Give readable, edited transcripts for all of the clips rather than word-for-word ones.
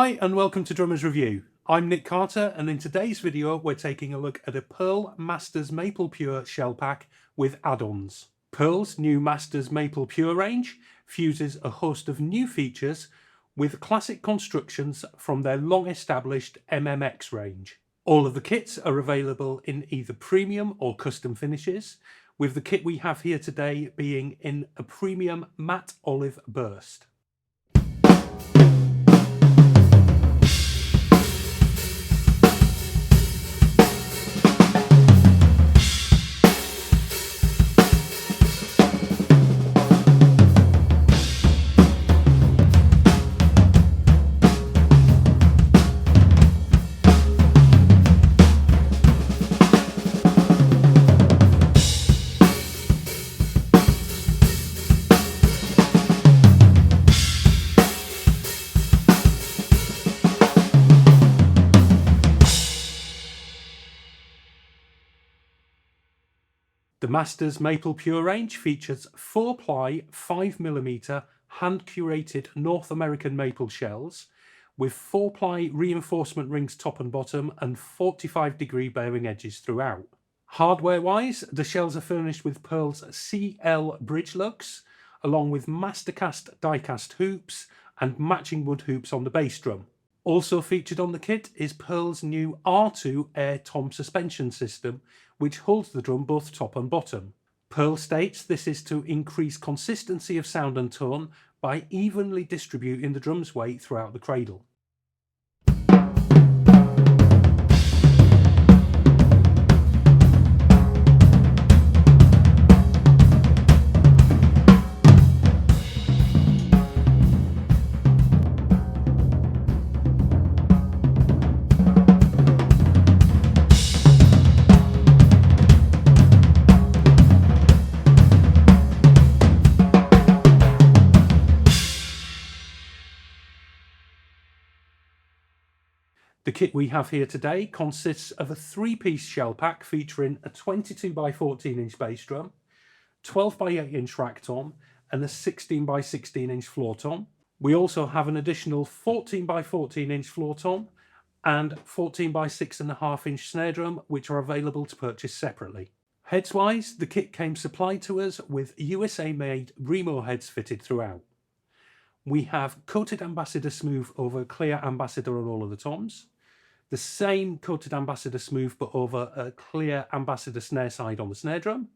Hi and welcome to Drummers Review. I'm Nick Carter, and in today's video we're taking a look at a Pearl Masters Maple Pure shell pack with add-ons. Pearl's new Masters Maple Pure range fuses a host of new features with classic constructions from their long-established MMX range. All of the kits are available in either premium or custom finishes, with the kit we have here today being in a premium matte olive burst. The Masters Maple Pure range features 4-ply 5mm hand-curated North American maple shells with 4-ply reinforcement rings top and bottom and 45-degree bearing edges throughout. Hardware-wise, the shells are furnished with Pearl's CL bridge lugs, along with Mastercast die-cast hoops and matching wood hoops on the bass drum. Also featured on the kit is Pearl's new R2 Air Tom suspension system, which holds the drum both top and bottom. Pearl states this is to increase consistency of sound and tone by evenly distributing the drum's weight throughout the cradle. The kit we have here today consists of a 3-piece shell pack featuring a 22x14-inch bass drum, 12x8-inch rack tom, and a 16x16-inch floor tom. We also have an additional 14x14-inch floor tom and 14x6.5-inch snare drum, which are available to purchase separately. Heads-wise, the kit came supplied to us with USA-made Remo heads fitted throughout. We have coated Ambassador Smooth over clear Ambassador on all of the toms, the same coated Ambassador Smooth but over a clear Ambassador snare side on the snare drum,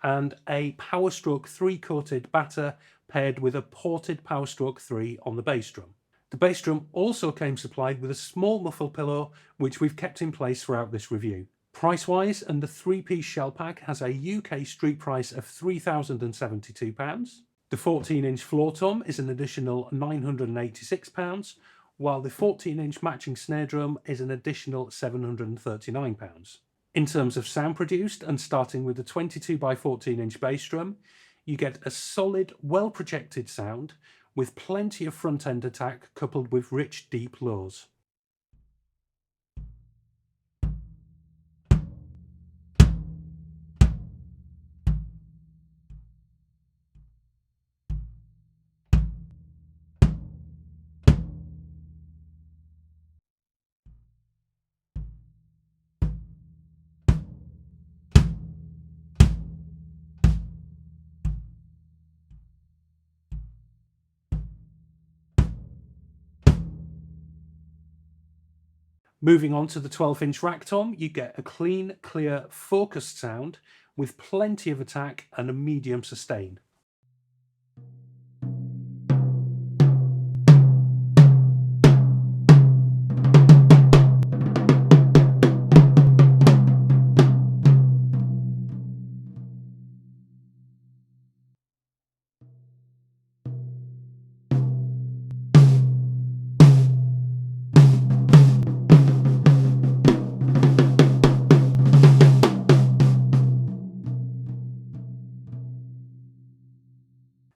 and a Power Stroke 3 coated batter paired with a ported Power Stroke 3 on the bass drum. The bass drum also came supplied with a small muffle pillow, which we've kept in place throughout this review. Price-wise, and the 3-piece shell pack has a UK street price of £3,072. The 14-inch floor tom is an additional £986, while the 14-inch matching snare drum is an additional £739. In terms of sound produced, and starting with the 22x14-inch bass drum, you get a solid, well-projected sound with plenty of front-end attack coupled with rich, deep lows. Moving on to the 12-inch rack tom, you get a clean, clear, focused sound with plenty of attack and a medium sustain.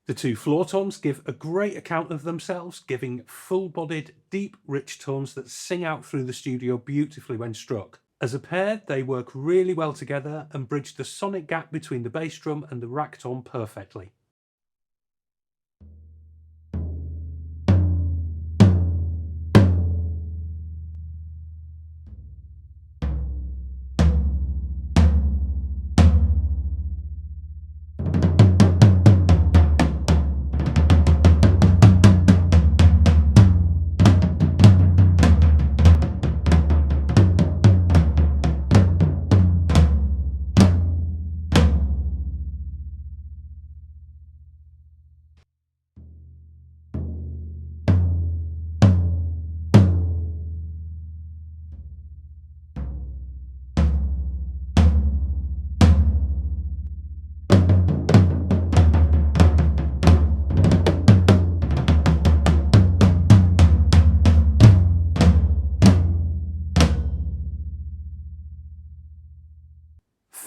The two floor toms give a great account of themselves, giving full-bodied, deep, rich tones that sing out through the studio beautifully when struck. As a pair, they work really well together and bridge the sonic gap between the bass drum and the rack tom perfectly.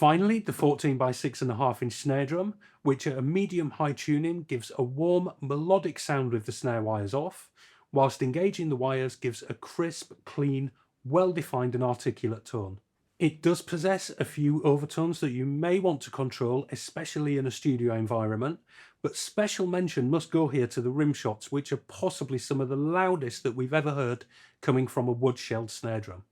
Finally, the 14x6.5 inch snare drum, which at a medium-high tuning gives a warm, melodic sound with the snare wires off, whilst engaging the wires gives a crisp, clean, well-defined and articulate tone. It does possess a few overtones that you may want to control, especially in a studio environment, but special mention must go here to the rim shots, which are possibly some of the loudest that we've ever heard coming from a wood-shelled snare drum.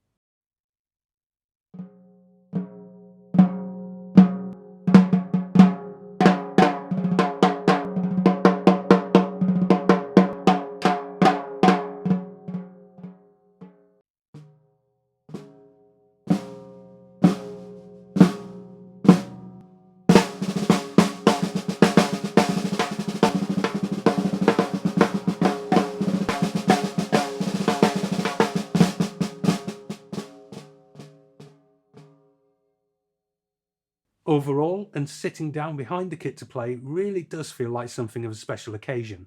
Overall, and sitting down behind the kit to play really does feel like something of a special occasion.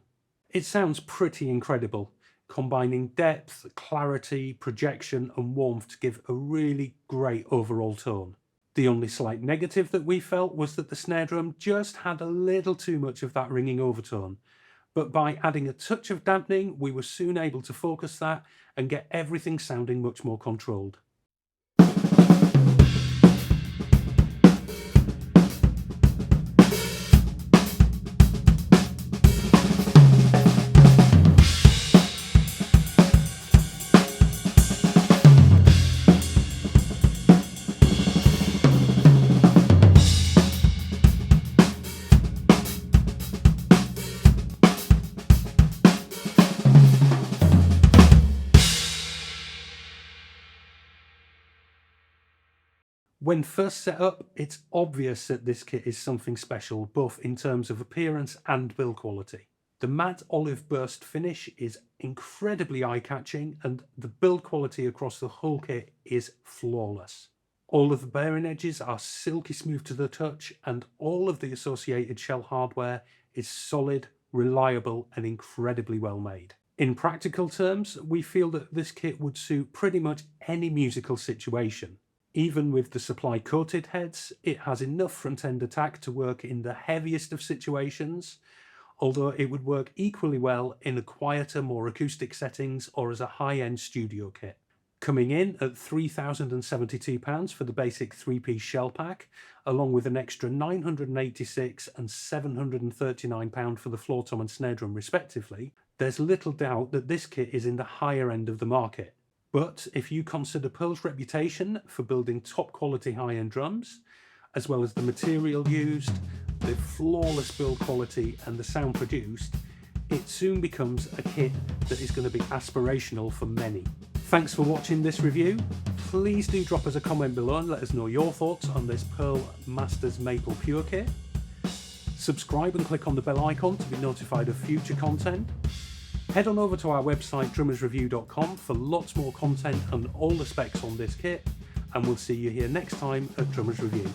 It sounds pretty incredible, combining depth, clarity, projection and warmth to give a really great overall tone. The only slight negative that we felt was that the snare drum just had a little too much of that ringing overtone, but by adding a touch of dampening we were soon able to focus that and get everything sounding much more controlled. When first set up, it's obvious that this kit is something special, both in terms of appearance and build quality. The matte olive burst finish is incredibly eye-catching, and the build quality across the whole kit is flawless. All of the bearing edges are silky smooth to the touch, and all of the associated shell hardware is solid, reliable, and incredibly well made. In practical terms, we feel that this kit would suit pretty much any musical situation. Even with the supply coated heads, it has enough front-end attack to work in the heaviest of situations, although it would work equally well in a quieter, more acoustic settings or as a high-end studio kit. Coming in at £3,072 for the basic 3-piece shell pack, along with an extra £986 and £739 for the floor tom and snare drum respectively, there's little doubt that this kit is in the higher end of the market. But if you consider Pearl's reputation for building top quality high-end drums, as well as the material used, the flawless build quality and the sound produced, it soon becomes a kit that is going to be aspirational for many. Thanks for watching this review. Please do drop us a comment below and let us know your thoughts on this Pearl Masters Maple Pure kit. Subscribe and click on the bell icon to be notified of future content. Head on over to our website drummersreview.com for lots more content and all the specs on this kit, and we'll see you here next time at Drummers Review.